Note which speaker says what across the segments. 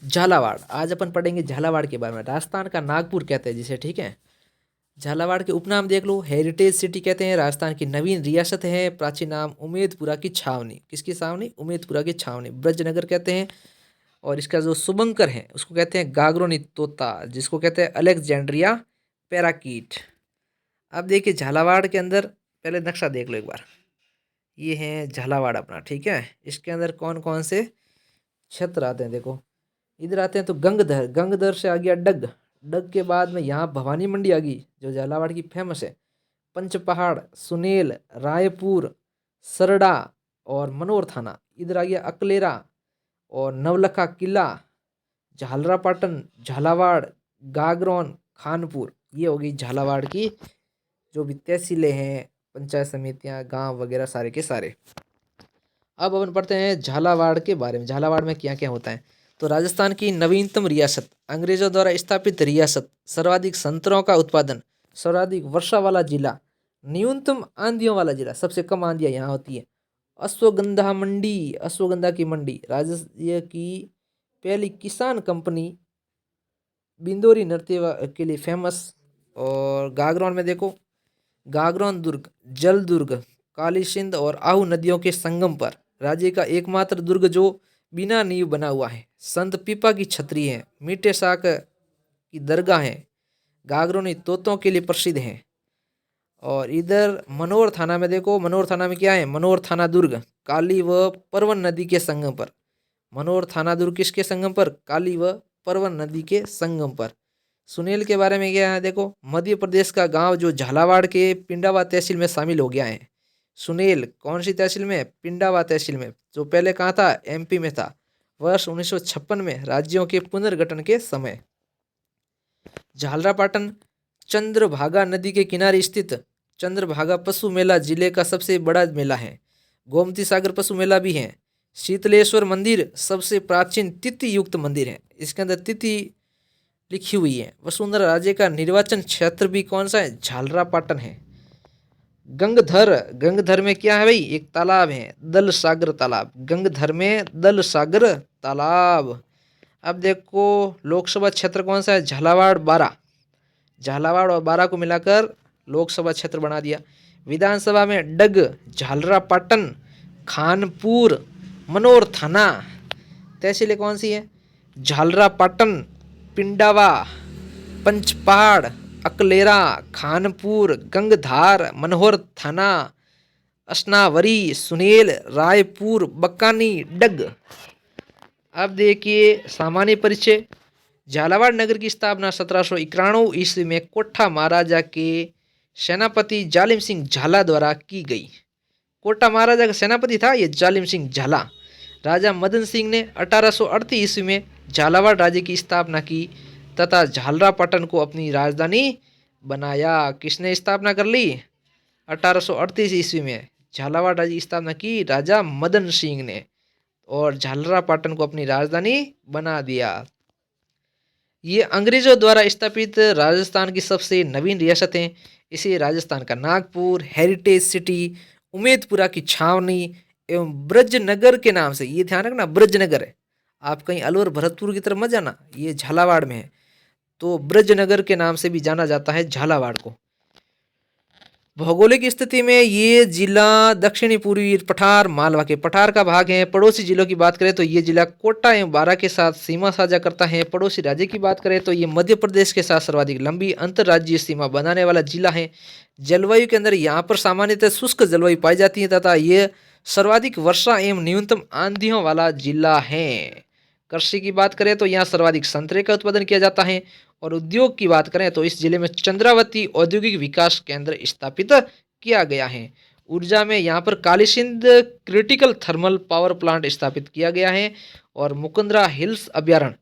Speaker 1: झालावाड़। आज अपन पढ़ेंगे झालावाड़ के बारे में। राजस्थान का नागपुर कहते हैं जिसे, ठीक है। झालावाड़ के उपनाम देख लो, हेरिटेज सिटी कहते हैं, राजस्थान की नवीन रियासत है, प्राचीन नाम उमेदपुरा की छावनी। किसकी छावनी? उमेदपुरा की छावनी। ब्रजनगर कहते हैं। और इसका जो शुभंकर है उसको कहते हैं गागरोनी तोता, जिसको कहते हैं अलेक्जेंड्रिया पैराकीट। अब देखिए झालावाड़ के अंदर पहले नक्शा देख लो एक बार। ये है झालावाड़ अपना, ठीक है। इसके अंदर कौन कौन से क्षेत्र आते हैं देखो। इधर आते हैं तो गंगधर, गंगधर से आ गया डग, डग के बाद में यहाँ भवानी मंडी आ गई जो झालावाड़ की फेमस है। पंचपहाड़, सुनेल, रायपुर, सरड़ा और मनोर थाना। इधर आ गया अकलेरा और नवलखा किला, झालरापाटन, झालावाड़, गागरौन, खानपुर। ये होगी झालावाड़ की जो भी तहसीलें हैं, पंचायत समितियां, गांव वगैरह सारे के सारे। अब अपन पढ़ते हैं झालावाड़ के बारे में। झालावाड़ में क्या क्या होता है। तो राजस्थान की नवीनतम रियासत, अंग्रेजों द्वारा स्थापित रियासत, सर्वाधिक संतरों का उत्पादन, सर्वाधिक वर्षा वाला जिला, न्यूनतम आंधियों वाला जिला, सबसे कम आंधियां यहाँ होती है। अश्वगंधा मंडी, अश्वगंधा की मंडी, राज्य की पहली किसान कंपनी, बिंदोरी नृत्य के लिए फेमस। और गागरौन में देखो, गागरौन दुर्ग, जल दुर्ग, काली सिंध और आहू नदियों के संगम पर, राज्य का एकमात्र दुर्ग जो बिना नींव बना हुआ है। संत पीपा की छतरी है, मीठे शाक की दरगाह है, गागरोनी तोतों के लिए प्रसिद्ध है। और इधर मनोर थाना में देखो, मनोर थाना में क्या है, मनोर थाना दुर्ग, काली व परवन नदी के संगम पर। मनोर थाना दुर्ग किसके संगम पर? काली व परवन नदी के संगम पर। सुनेल के बारे में क्या है देखो, मध्य प्रदेश का गांव जो झालावाड़ के पिंडावा तहसील में शामिल हो गया है। सुनेल कौन सी तहसील में? पिंडावा तहसील में, जो पहले कहाँ था? एमपी में था। वर्ष 1956 में राज्यों के पुनर्गठन के समय। झालरापाटन चंद्रभागा नदी के किनारे स्थित चंद्रभागा पशु मेला जिले का सबसे बड़ा मेला है। गोमती सागर पशु मेला भी है। शीतलेश्वर मंदिर सबसे प्राचीन तिथि युक्त मंदिर है। इसके अंदर तिथि लिखी हुई है। वसुंधरा राज्य का निर्वाचन क्षेत्र भी कौन सा है? झालरापाटन है। गंगधर, गंगधर में क्या है भाई? एक तालाब है, दल सागर तालाब। गंगधर में दल सागर तालाब। अब देखो लोकसभा क्षेत्र कौन सा है? झालावाड़ 12। झालावाड़ और 12 को मिलाकर लोकसभा क्षेत्र बना दिया। विधानसभा में डग, झालरापाटन, खानपुर, मनोर थाना। तहसीलें कौन सी है? झालरापाटन, पिंडावा, पंचपहाड़, अकलेरा, खानपुर, गंगधार, मनोहर थाना, असनावरी, सुनेल, रायपुर, बकानी, डग। अब देखिए सामान्य परिचय। झालावाड़ नगर की स्थापना 1791 ईस्वी में कोठा महाराजा के सेनापति जालिम सिंह झाला द्वारा की गई। कोटा महाराजा का सेनापति था ये जालिम सिंह झाला। राजा मदन सिंह ने 1838 ईस्वी में झालावाड़ राज्य की स्थापना की तथा झालरापाटन को अपनी राजधानी बनाया। किसने स्थापना कर ली? 1838 ईस्वी में झालावाड़ राज्य की स्थापना की राजा मदन सिंह ने, और झालरापाटन को अपनी राजधानी बना दिया। ये अंग्रेजों द्वारा स्थापित राजस्थान की सबसे नवीन रियासत है। इसे राजस्थान का नागपुर, हेरिटेज सिटी, उमेदपुरा की छावनी एवं ब्रजनगर के नाम से, ये ध्यान रखना ब्रजनगर है, आप कहीं अलवर भरतपुर की तरफ मत जाना, ये झालावाड़ में है। तो ब्रजनगर के नाम से भी जाना जाता है झालावाड़ को। भौगोलिक स्थिति में ये जिला दक्षिणी पूर्वी पठार, मालवा के पठार का भाग है। पड़ोसी जिलों की बात करें तो ये जिला कोटा एवं बारां के साथ सीमा साझा करता है। पड़ोसी राज्य की बात करें तो ये मध्य प्रदेश के साथ सर्वाधिक लंबी अंतर्राज्यीय सीमा बनाने वाला जिला है। जलवायु के अंदर यहाँ पर सामान्यतः शुष्क जलवायु पाई जाती है तथा ये सर्वाधिक वर्षा एवं न्यूनतम आंधियों वाला जिला है। कृषि की बात करें तो यहाँ सर्वाधिक संतरे का उत्पादन किया जाता है। और उद्योग की बात करें तो इस जिले में चंद्रावती औद्योगिक विकास केंद्र स्थापित किया गया है। ऊर्जा में यहाँ पर Kalisindh critical thermal power plant स्थापित किया गया है। और मुकुंदरा हिल्स अभ्यारण्य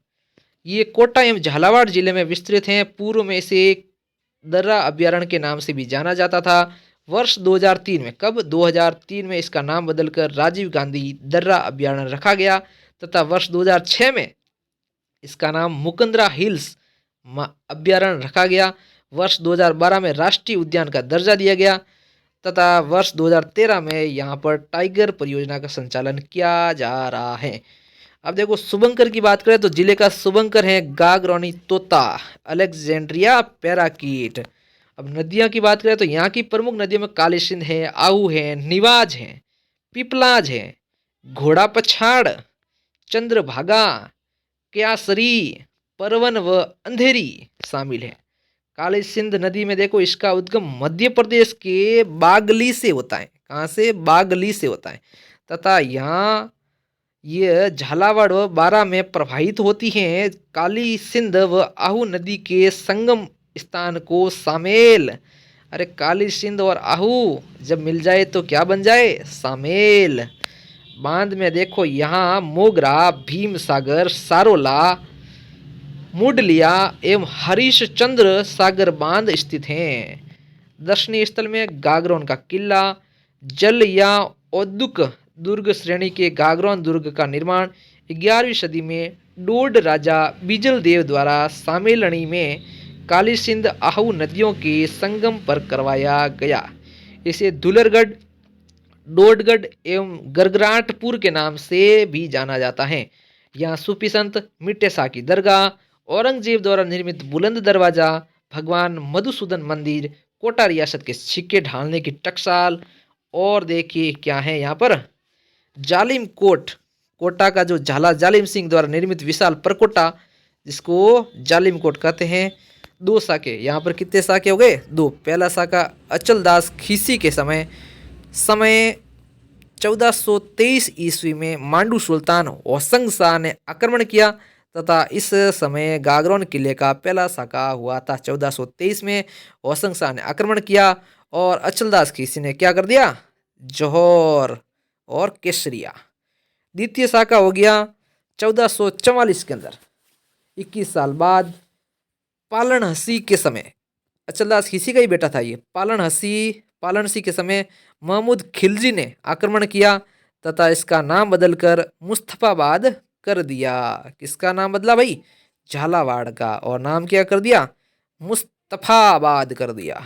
Speaker 1: ये कोटा एवं झालावाड़ जिले में विस्तृत हैं। पूर्व में इसे दर्रा अभ्यारण्य के नाम से भी जाना जाता था। वर्ष 2003 में, कब? 2003 में इसका नाम बदलकर राजीव गांधी दर्रा अभ्यारण्य रखा गया तथा वर्ष 2006 में इसका नाम मुकुंदरा हिल्स अभ्यारण्य रखा गया। वर्ष 2012 में राष्ट्रीय उद्यान का दर्जा दिया गया तथा वर्ष 2013 में यहाँ पर टाइगर परियोजना का संचालन किया जा रहा है। अब देखो शुभंकर की बात करें तो जिले का शुभंकर है गागरोनी तोता, अलेक्जेंड्रिया पैराकीट। अब नदियां की बात करें तो यहाँ की प्रमुख नदियों में काली सिंध है, आहू है, निवाज है, पिपलाज है, घोड़ा पछाड़, चंद्रभागा, क्यासरी, परवन व अंधेरी शामिल है। काली सिंध नदी में देखो इसका उद्गम मध्य प्रदेश के बागली से होता है। कहाँ से? बागली से होता है। तथा यहाँ ये झालावाड़ व बारा में प्रवाहित होती हैं। काली सिंध व आहू नदी के संगम स्थान को सामेल, अरे काली सिंध और आहू जब मिल जाए तो क्या बन जाए? सामेल। बांध में देखो यहाँ मोगरा, भीम सागर, सारोला, मुडलिया एवं हरिश्चंद्र सागर बांध स्थित हैं। दर्शनीय स्थल में गागरोन का किला, जल या औद्युक दुर्ग श्रेणी के गागरोन दुर्ग का निर्माण 11वीं सदी में डोड राजा बिजल देव द्वारा सामेलनी में काली सिंध आहू नदियों के संगम पर करवाया गया। इसे दुलरगढ़, डोडगढ़ एवं गरगराटपुर के नाम से भी जाना जाता है। यहाँ सूफी संत मिट्टे शाह की दरगाह, औरंगजेब द्वारा निर्मित बुलंद दरवाजा, भगवान मधुसूदन मंदिर, कोटा रियासत के सिक्के ढालने की टकसाल, और देखिए क्या है यहाँ पर जालिम कोट, कोटा का जो झाला जालिम सिंह द्वारा निर्मित विशाल परकोटा जिसको जालिम कोट कहते हैं। 2 साके, यहाँ पर कितने साके हो गए? 2। पहला साका अचल दास खीसी के समय 1423 ईस्वी में मांडू सुल्तान होसंग शाह ने आक्रमण किया तथा इस समय गागरोन किले का पहला साका हुआ था। 1423 में होसंग शाह ने आक्रमण किया और अचलदास खीसी ने क्या कर दिया? जौहर और केसरिया। द्वितीय साका हो गया 1444 के अंदर, 21 साल बाद पालन हसी के समय, अचलदास खीसी का ही बेटा था ये, पालन हसी के समय महमूद खिलजी ने आक्रमण किया तथा इसका नाम बदलकर मुस्तफाबाद कर दिया। किसका नाम बदला भाई? झालावाड़ का। और नाम क्या कर दिया? मुस्तफाबाद कर दिया।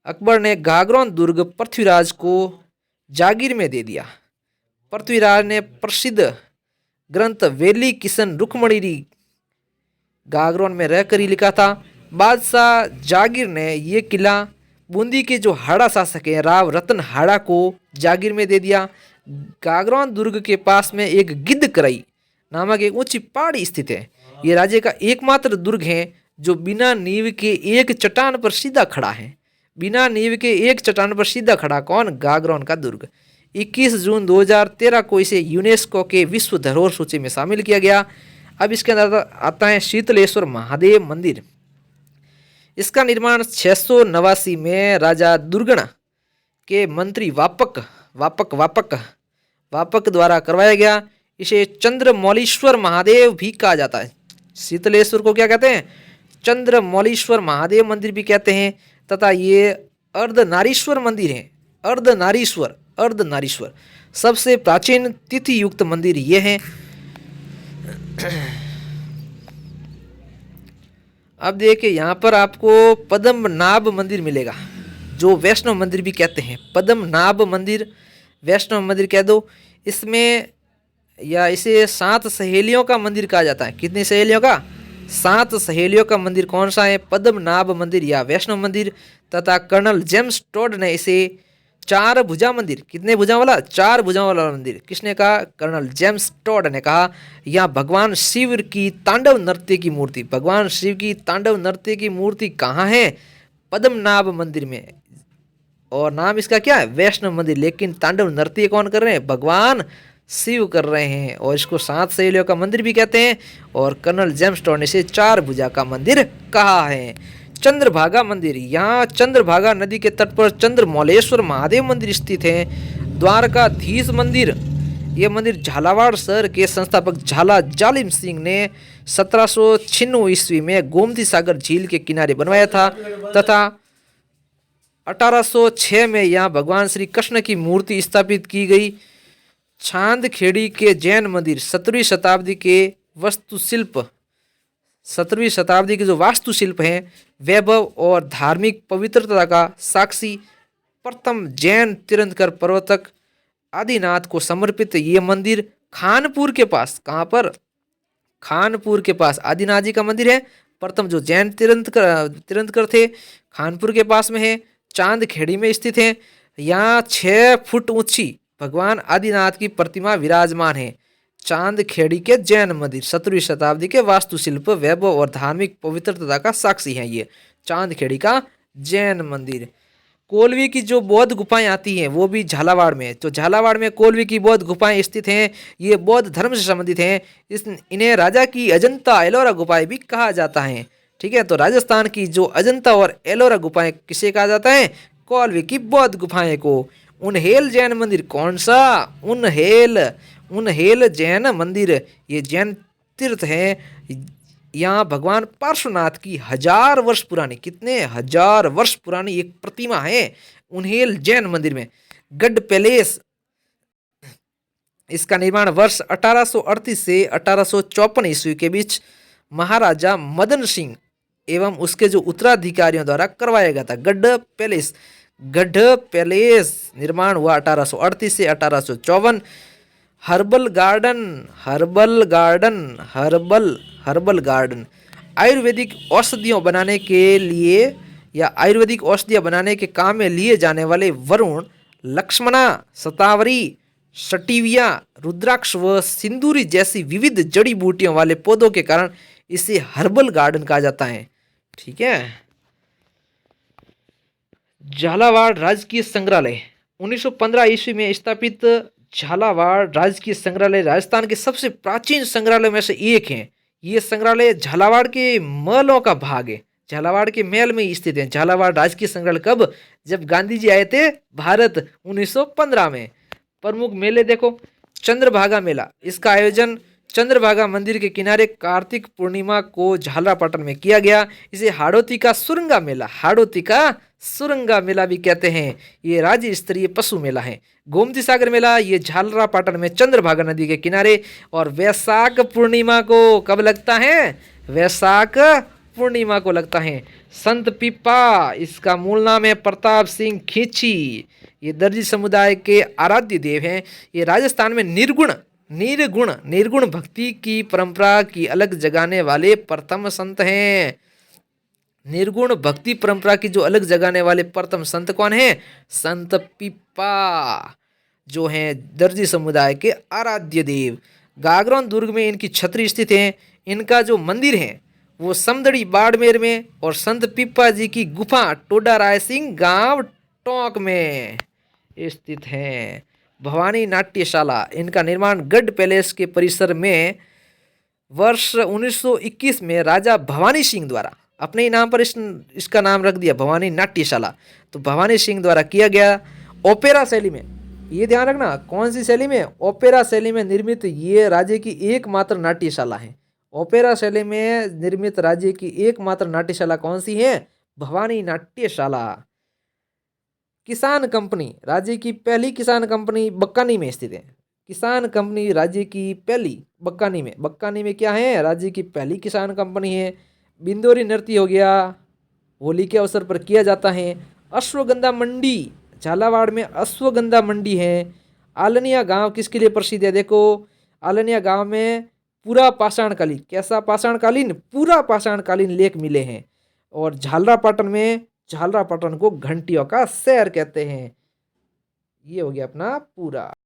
Speaker 1: अकबर ने गागरोन दुर्ग पृथ्वीराज को जागीर में दे दिया। पृथ्वीराज ने प्रसिद्ध ग्रंथ वेली किशन रुक्मणी गागरोन में रहकर ही लिखा था। बादशाह जागीर ने ये किला बूंदी के जो हाड़ा शासक है राव रतन हाड़ा को जागीर में दे दिया। गागरोन दुर्ग के पास में एक गिद्धकरई नामक एक ऊंची पहाड़ी स्थित है। ये राज्य का एकमात्र दुर्ग है जो बिना नींव के एक चट्टान पर सीधा खड़ा है। बिना नींव के एक चट्टान पर सीधा खड़ा कौन? गागरोन का दुर्ग। 21 जून 2013 को इसे यूनेस्को के विश्व धरोहर सूची में शामिल किया गया। अब इसके अंदर आता है शीतलेश्वर महादेव मंदिर। इसका निर्माण 689 में राजा दुर्गण के मंत्री वापक द्वारा करवाया गया। इसे चंद्रमौलीश्वर महादेव भी कहा जाता है। शीतलेश्वर को क्या कहते हैं? चंद्रमौलीश्वर महादेव मंदिर भी कहते हैं। तथा ये अर्धनारीश्वर मंदिर है। अर्धनारीश्वर सबसे प्राचीन तिथि युक्त मंदिर ये है। अब देखिए यहाँ पर आपको पद्मनाभ मंदिर मिलेगा जो वैष्णव मंदिर भी कहते हैं। पद्मनाभ मंदिर, वैष्णव मंदिर कह दो। इसमें या इसे 7 सहेलियों का मंदिर कहा जाता है। कितनी सहेलियों का? 7 सहेलियों का मंदिर कौन सा है? पद्मनाभ मंदिर या वैष्णव मंदिर। तथा कर्नल जेम्स टोड ने इसे 4 भुजा मंदिर, कितने भुजा वाला? 4 भुजा वाला मंदिर। किसने कहा? कर्नल जेम्स टोड ने कहा। यहाँ भगवान शिव की तांडव नृत्य की मूर्ति, भगवान शिव की तांडव नृत्य की मूर्ति कहाँ है? पद्मनाभ मंदिर में। और नाम इसका क्या है? वैष्णव मंदिर। लेकिन तांडव नृत्य कौन कर रहे हैं? भगवान शिव कर रहे हैं। और इसको 7 सहेलियों का मंदिर भी कहते हैं। और कर्नल जेम्स टोड ने इसे 4 भुजा का मंदिर कहा है। चंद्रभागा मंदिर, यहाँ चंद्रभागा नदी के तट पर चंद्रमौलेश्वर महादेव मंदिर स्थित है। द्वारकाधीश मंदिर, ये मंदिर झालावाड़ शहर के संस्थापक झाला जालिम सिंह ने 1796 ईस्वी में गोमती सागर झील के किनारे बनवाया था तथा 1806 में यहाँ भगवान श्री कृष्ण की मूर्ति स्थापित की गई। छांदखेड़ी के जैन मंदिर 17वीं शताब्दी के वास्तुशिल्प, 17वीं शताब्दी के जो वास्तुशिल्प हैं वैभव और धार्मिक पवित्रता का साक्षी। प्रथम जैन तीर्थंकर प्रवर्तक आदिनाथ को समर्पित ये मंदिर खानपुर के पास, कहाँ पर, खानपुर के पास आदिनाथ जी का मंदिर है। प्रथम जो जैन तीर्थंकर थे, खानपुर के पास में है, चांद खेड़ी में स्थित है। यहाँ 6 फुट ऊंची भगवान आदिनाथ की प्रतिमा विराजमान है। चांद खेड़ी के जैन मंदिर 17वीं शताब्दी के वास्तुशिल्प वैभव और धार्मिक पवित्रता का साक्षी है। ये चांद खेड़ी का जैन मंदिर। कोलवी की जो बौद्ध गुफाएं आती हैं वो भी झालावाड़ में, तो झालावाड़ में कोलवी की बौद्ध गुफाएं स्थित हैं। ये बौद्ध धर्म से संबंधित हैं। इन्हें राजा की अजंता एलोरा गुफाएं भी कहा जाता है। ठीक है, तो राजस्थान की जो अजंता और एलोरा गुफाएं किसे कहा जाता है, कोलवी की बौद्ध गुफाएं को। उन्हेल जैन मंदिर कौन सा, उन्हेल जैन मंदिर, ये जैन तीर्थ है। यहाँ भगवान पार्श्वनाथ की 1000 वर्ष पुरानी, कितने 1000 वर्ष पुरानी एक प्रतिमा है उन्हेल जैन मंदिर में। गढ़ पैलेस, इसका निर्माण वर्ष 1838 से 1854 ईस्वी के बीच महाराजा मदन सिंह एवं उसके जो उत्तराधिकारियों द्वारा करवाया गया था। गढ़ पैलेस निर्माण हुआ 1838 से 1854। हर्बल गार्डन आयुर्वेदिक औषधियों बनाने के लिए या आयुर्वेदिक औषधियाँ बनाने के काम में लिए जाने वाले वरुण, लक्ष्मणा, शतावरी, सटिविया, रुद्राक्ष व सिंदूरी जैसी विविध जड़ी बूटियों वाले पौधों के कारण इसे हर्बल गार्डन कहा जाता है। ठीक है। झालावाड़ राजकीय संग्रहालय 1915 ईस्वी में स्थापित झालावाड़ राजकीय संग्रहालय राजस्थान के सबसे प्राचीन संग्रहालय में से एक है। ये संग्रहालय झालावाड़ के महलों का भाग है, झालावाड़ के महल में स्थित है। झालावाड़ राजकीय संग्रहालय कब, जब गांधी जी आए थे भारत 1915 में। प्रमुख मेले देखो, चंद्रभागा मेला, इसका आयोजन चंद्रभागा मंदिर के किनारे कार्तिक पूर्णिमा को झालरापाटन में किया गया। इसे हाड़ौती का सुरंगा मेला भी कहते हैं। ये राज्य स्तरीय पशु मेला है। गोमती सागर मेला, ये झालरापाटन में चंद्रभागा नदी के किनारे, और वैशाख पूर्णिमा को कब लगता है, वैशाख पूर्णिमा को लगता है। संत पीपा, इसका मूल नाम है प्रताप सिंह खींची, ये दर्जी समुदाय के आराध्य देव हैं। ये राजस्थान में निर्गुण भक्ति की परंपरा की अलग जगाने वाले प्रथम संत हैं। निर्गुण भक्ति परंपरा की जो अलग जगाने वाले प्रथम संत कौन हैं, संत पीपा, जो हैं दर्जी समुदाय के आराध्य देव। गागरोन दुर्ग में इनकी छतरी स्थित है। इनका जो मंदिर है वो समदड़ी बाड़मेर में, और संत पीपा जी की गुफा टोडा राय सिंह गांव टोंक में स्थित है। भवानी नाट्यशाला, इनका निर्माण गढ़ पैलेस के परिसर में वर्ष 1921 में राजा भवानी सिंह द्वारा, अपने ही नाम पर इसका नाम रख दिया भवानी नाट्यशाला, तो भवानी सिंह द्वारा किया गया। ओपेरा शैली में, ये ध्यान रखना, कौन सी शैली में, ओपेरा शैली में निर्मित ये राज्य की एकमात्र नाट्यशाला है। ओपेरा शैली में निर्मित राज्य की एकमात्र नाट्यशाला कौन सी है, भवानी नाट्यशाला। किसान कंपनी, राज्य की पहली किसान कंपनी बक्कानी में स्थित है। किसान कंपनी राज्य की पहली बक्कानी में क्या है, राज्य की पहली किसान कंपनी है। बिंदोरी नृत्य हो गया, होली के अवसर पर किया जाता है। अश्वगंधा मंडी, झालावाड़ में अश्वगंधा मंडी है। आलनिया गांव किसके लिए प्रसिद्ध है, देखो आलनिया गांव में पूरा पाषाणकालीन, कैसा पाषाणकालीन, पूरा पाषाणकालीन लेख मिले हैं। और झालरापाटन को घंटियों का शहर कहते हैं। ये हो गया अपना पूरा।